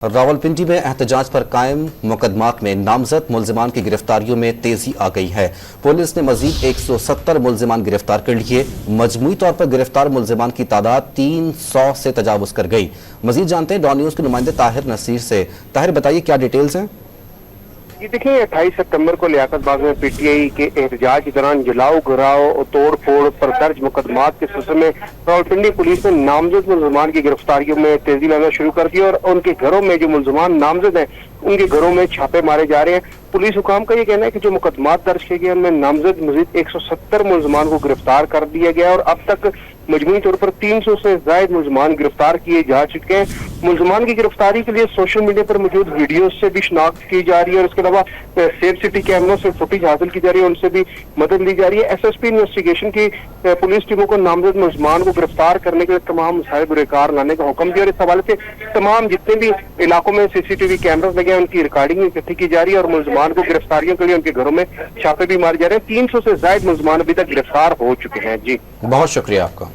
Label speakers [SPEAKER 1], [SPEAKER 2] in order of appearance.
[SPEAKER 1] रावलपिंडी में एहतजाज पर कायम मुकदमात में नामजद मुल्जिमान की गिरफ्तारियों में तेजी आ गई है। पुलिस ने मजीद 170 मुल्जिमान गिरफ्तार कर लिए। मजमूई तौर पर गिरफ्तार मुल्जिमान की तादाद 300 से तजावुज कर गई। मजीद जानते हैं डॉन न्यूज के नुमाइंदे ताहिर नसीर से। ताहिर, बताइए क्या डिटेल्स हैं?
[SPEAKER 2] ये देखिए, 28 सितंबर को लियाकत बाग में पीटीआई के एहतजाज के दौरान जलाओ गिराओ तोड़ फोड़ पर दर्ज मुकदमात के सिलसिले में रावलपिंडी पुलिस ने नामजद मुल्जिमान की गिरफ्तारियों में तेजी लाना शुरू कर दी और उनके घरों में जो मुल्जिमान नामजद हैं उनके घरों में छापे मारे जा रहे हैं। पुलिस हुकाम का ये कहना है कि जो मुकदमात दर्ज किए गए उनमें नामजद मजीद 170 मुल्जिमान को गिरफ्तार कर दिया गया और अब तक मजमूई तौर पर 300 से ज्यादा मुल्जिमान गिरफ्तार किए जा चुके हैं। मुल्जिमान की गिरफ्तारी के लिए सोशल मीडिया पर मौजूद वीडियो से भी शिनाख्त की जा रही है और इसके अलावा सेफ सिटी कैमरों से फुटेज हासिल की जा रही है, उनसे भी मदद ली जा रही है। एसएसपी इन्वेस्टिगेशन की पुलिस टीमों को नामजद मुल्जिमान को गिरफ्तार करने के लिए तमाम मसाइल बुरेकार लाने का हुक्म दिया और इस हवाले से तमाम जितने भी इलाकों में सीसीटीवी कैमरे लगे हैं उनकी रिकॉर्डिंग इकट्ठी की जा रही है और मुल्जिमान को गिरफ्तारियों के लिए उनके घरों में छापे भी मारे जा रहे हैं। 300 से ज्यादा मुल्जिमान अभी तक गिरफ्तार हो चुके हैं। जी,
[SPEAKER 1] बहुत शुक्रिया आपका।